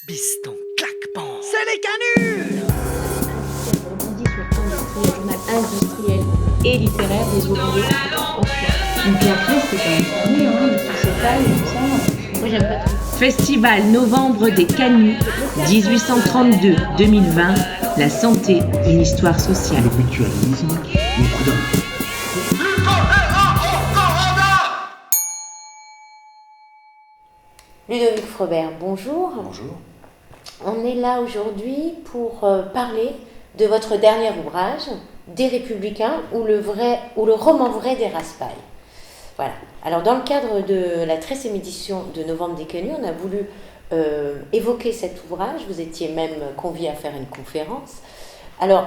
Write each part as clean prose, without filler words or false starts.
Biston, claquement, c'est les canuts. Rebondit sur Industrie, le journal industriel et littéraire des ouvriers en soi. Et puis après, c'est quand même fermé, hein, tout s'étale et tout ça. Moi, j'aime pas trop. Festival Novembre des Canuts, 1832-2020, la santé, une histoire sociale. Le mutualisme, le coup d'un. Ludovic Frobert, bonjour. Bonjour. On est là aujourd'hui pour parler de votre dernier ouvrage, Des Républicains ou le roman vrai des Raspail. Voilà. Alors, dans le cadre de la 13e édition de Novembre des Canuts, on a voulu évoquer cet ouvrage. Vous étiez même convié à faire une conférence. Alors,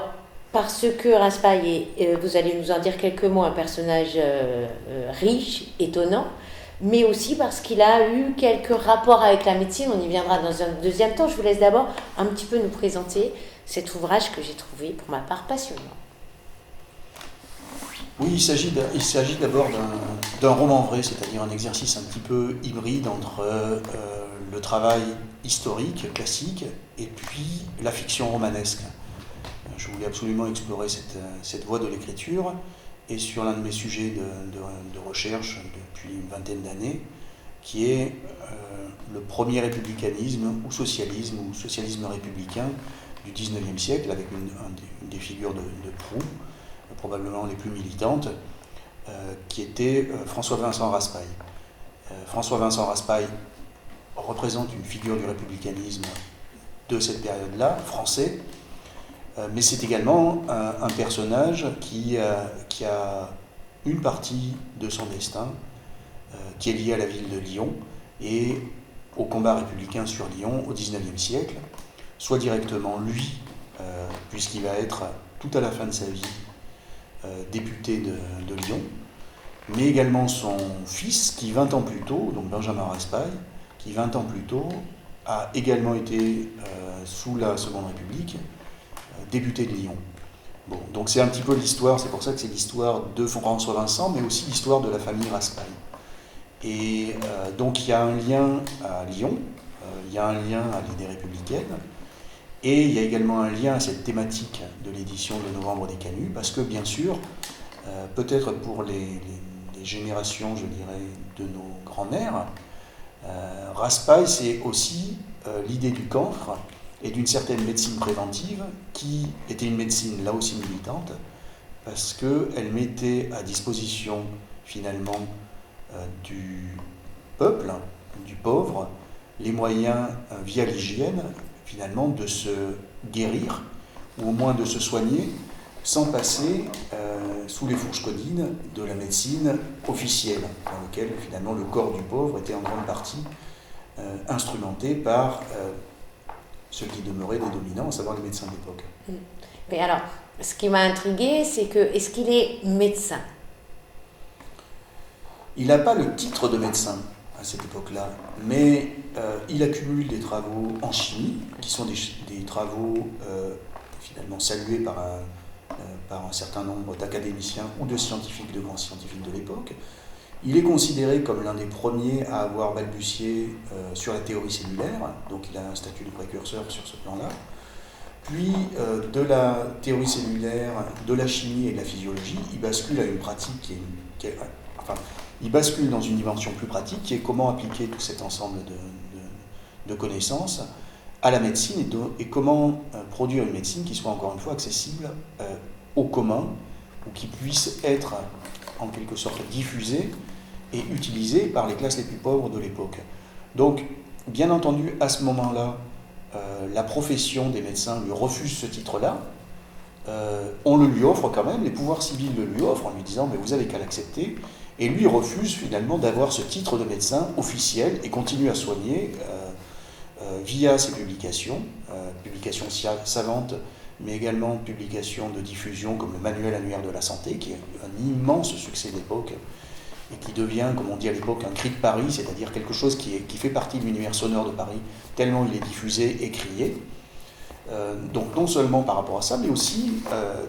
parce que Raspail est, vous allez nous en dire quelques mots, un personnage riche, étonnant, mais aussi parce qu'il a eu quelques rapports avec la médecine. On y viendra dans un deuxième temps. Je vous laisse d'abord un petit peu nous présenter cet ouvrage que j'ai trouvé, pour ma part, passionnant. Oui, il s'agit d'abord d'un roman vrai, c'est-à-dire un exercice un petit peu hybride entre le travail historique, classique, et puis la fiction romanesque. Je voulais absolument explorer cette voie de l'écriture, et sur l'un de mes sujets de recherche depuis une vingtaine d'années, qui est le premier républicanisme ou socialisme républicain du XIXe siècle, avec une des figures de proue, probablement les plus militantes, qui était François-Vincent Raspail. François-Vincent Raspail représente une figure du républicanisme de cette période-là, français, mais c'est également un personnage qui a une partie de son destin qui est liée à la ville de Lyon et au combat républicain sur Lyon au XIXe siècle, soit directement lui, puisqu'il va être tout à la fin de sa vie député de Lyon, mais également son fils qui 20 ans plus tôt, donc Benjamin Raspail, qui 20 ans plus tôt a également été, sous la Seconde République, député de Lyon. Bon, donc c'est un petit peu l'histoire, c'est pour ça que c'est l'histoire de François Vincent, mais aussi l'histoire de la famille Raspail. Et donc il y a un lien à Lyon, il y a un lien à l'idée républicaine, et il y a également un lien à cette thématique de l'édition de Novembre des Canuts, parce que bien sûr, peut-être pour les générations, je dirais, de nos grands-mères, Raspail, c'est aussi l'idée du camphre et d'une certaine médecine préventive qui était une médecine là aussi militante, parce qu'elle mettait à disposition finalement du peuple, du pauvre, les moyens via l'hygiène finalement de se guérir, ou au moins de se soigner, sans passer sous les fourches codines de la médecine officielle, dans laquelle finalement le corps du pauvre était en grande partie instrumenté par ceux qui demeuraient des dominants, à savoir les médecins d'époque. Mais alors, ce qui m'a intriguée, c'est que, est-ce qu'il est médecin ? Il n'a pas le titre de médecin à cette époque-là, mais il accumule des travaux en chimie, qui sont des travaux finalement salués par un certain nombre d'académiciens ou de scientifiques, de grands scientifiques de l'époque. Il est considéré comme l'un des premiers à avoir balbutié sur la théorie cellulaire, donc il a un statut de précurseur sur ce plan-là. Puis de la théorie cellulaire, de la chimie et de la physiologie, il bascule à une pratique il bascule dans une dimension plus pratique qui est comment appliquer tout cet ensemble de connaissances à la médecine et comment produire une médecine qui soit encore une fois accessible au commun ou qui puisse être en quelque sorte diffusée et utilisée par les classes les plus pauvres de l'époque. Donc, bien entendu, à ce moment-là, la profession des médecins lui refuse ce titre-là. On le lui offre quand même, les pouvoirs civils le lui offrent en lui disant « mais vous avez qu'à l'accepter ». Et lui refuse finalement d'avoir ce titre de médecin officiel et continue à soigner via ses publications savantes, mais également publications de diffusion comme le Manuel annuaire de la santé, qui est un immense succès d'époque et qui devient, comme on dit à l'époque, un cri de Paris, c'est-à-dire quelque chose qui fait partie de l'univers sonore de Paris, tellement il est diffusé et crié. Donc non seulement par rapport à ça, mais aussi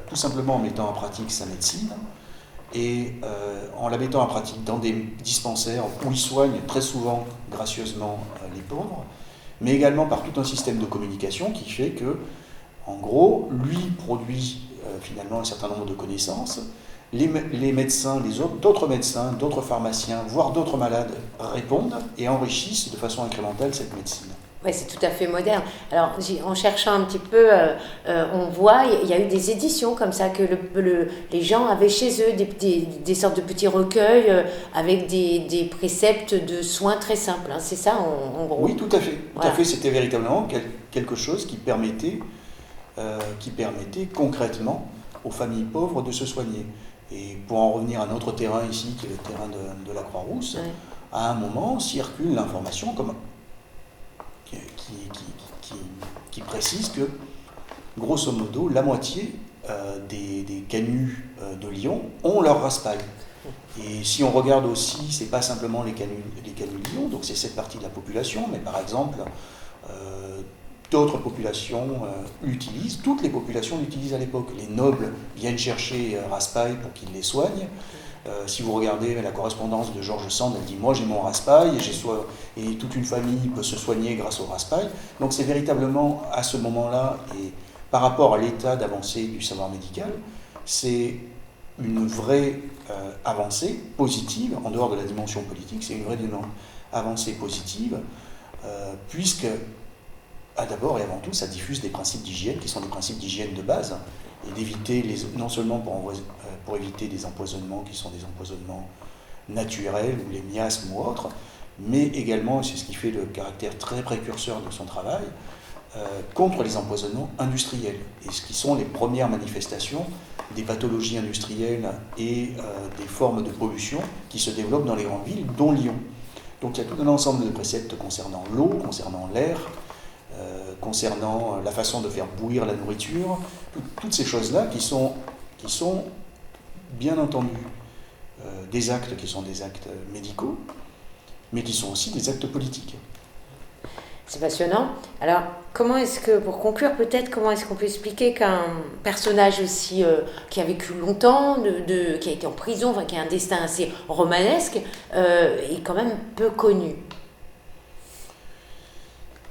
tout simplement en mettant en pratique sa médecine, et en la mettant en pratique dans des dispensaires où ils soignent très souvent gracieusement les pauvres, mais également par tout un système de communication qui fait que, en gros, lui produit finalement un certain nombre de connaissances. Les médecins, d'autres médecins, d'autres pharmaciens, voire d'autres malades répondent et enrichissent de façon incrémentale cette médecine. Oui, c'est tout à fait moderne. Alors, en cherchant un petit peu, on voit, il y a eu des éditions comme ça, que les gens avaient chez eux des sortes de petits recueils avec des préceptes de soins très simples. Hein. C'est ça, en gros? Oui, tout à fait. Tout à fait. C'était véritablement quelque chose qui permettait concrètement aux familles pauvres de se soigner. Et pour en revenir à notre terrain ici, qui est le terrain de la Croix-Rousse, à un moment circule l'information qui précise que, grosso modo, la moitié des canuts de Lyon ont leur raspail. Et si on regarde aussi, c'est pas simplement les canuts de Lyon, donc c'est cette partie de la population, mais par exemple, d'autres populations l'utilisent, toutes les populations l'utilisent à l'époque. Les nobles viennent chercher raspail pour qu'ils les soignent. Si vous regardez la correspondance de George Sand, elle dit « Moi j'ai mon raspail et toute une famille peut se soigner grâce au raspail ». Donc c'est véritablement à ce moment-là, et par rapport à l'état d'avancée du savoir médical, c'est une vraie avancée positive, en dehors de la dimension politique, c'est une vraie avancée positive, puisque d'abord et avant tout, ça diffuse des principes d'hygiène qui sont des principes d'hygiène de base, et d'éviter, non seulement pour éviter des empoisonnements qui sont des empoisonnements naturels, ou les miasmes ou autres, mais également, et c'est ce qui fait le caractère très précurseur de son travail, contre les empoisonnements industriels, et ce qui sont les premières manifestations des pathologies industrielles et des formes de pollution qui se développent dans les grandes villes, dont Lyon. Donc il y a tout un ensemble de préceptes concernant l'eau, concernant l'air, concernant la façon de faire bouillir la nourriture, toutes ces choses-là qui sont bien entendu des actes qui sont des actes médicaux, mais qui sont aussi des actes politiques. C'est passionnant. Alors, pour conclure peut-être, comment est-ce qu'on peut expliquer qu'un personnage aussi qui a vécu longtemps, qui a été en prison, enfin, qui a un destin assez romanesque, est quand même peu connu?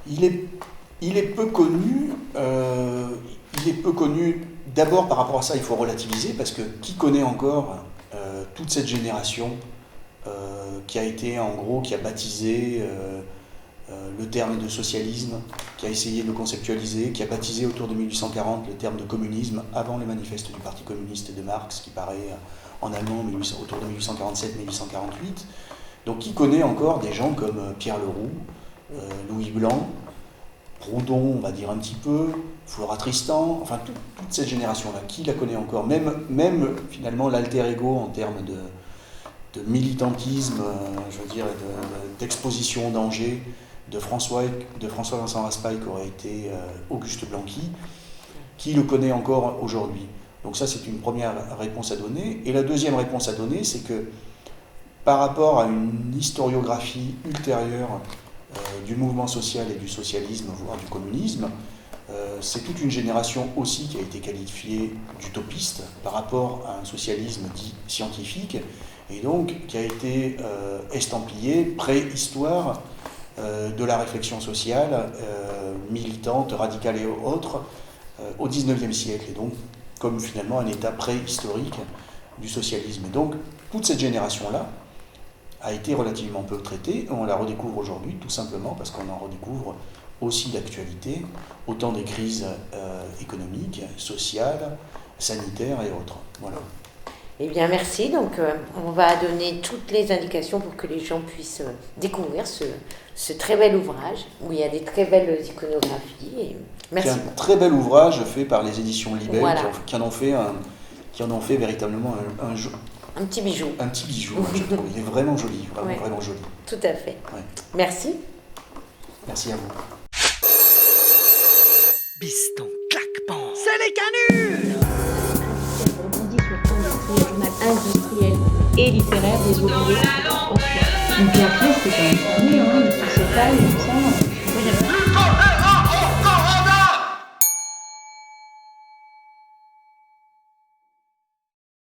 Il est peu connu. D'abord, par rapport à ça, il faut relativiser, parce que qui connaît encore toute cette génération qui a été, en gros, qui a baptisé le terme de socialisme, qui a essayé de le conceptualiser, qui a baptisé autour de 1840 le terme de communisme, avant les manifestes du Parti communiste de Marx, qui paraît en allemand autour de 1847-1848. Donc qui connaît encore des gens comme Pierre Leroux, Louis Blanc, Proudhon, on va dire un petit peu, Flora Tristan, enfin toute cette génération-là, qui la connaît encore, même finalement l'alter ego en termes de militantisme, je veux dire, d'exposition au danger de François-Vincent Raspail, qui aurait été Auguste Blanqui, qui le connaît encore aujourd'hui. Donc ça, c'est une première réponse à donner. Et la deuxième réponse à donner, c'est que par rapport à une historiographie ultérieure du mouvement social et du socialisme, voire du communisme, c'est toute une génération aussi qui a été qualifiée d'utopiste par rapport à un socialisme dit scientifique, et donc qui a été estampillé préhistoire de la réflexion sociale, militante, radicale et autres, au XIXe siècle, et donc comme finalement un état préhistorique du socialisme. Et donc toute cette génération-là a été relativement peu traitée, et on la redécouvre aujourd'hui tout simplement parce qu'on en redécouvre aussi d'actualité, autant des crises économiques, sociales, sanitaires et autres. Voilà. Eh bien, merci. Donc, on va donner toutes les indications pour que les gens puissent découvrir ce très bel ouvrage, où il y a des très belles iconographies. Et merci. C'est un très bel ouvrage fait par les éditions Libelle, voilà, qui en ont fait véritablement un petit bijou. Un petit bijou, je trouve. Il est vraiment joli, vraiment joli. Tout à fait. Ouais. Merci. Merci à vous. Biston, claquement, c'est les canuts. Rebondit sur le journal industriel et littéraire des ouvriers en France. Et puis après, c'était quand même fermé, hein, tout s'étale, tout ça. Le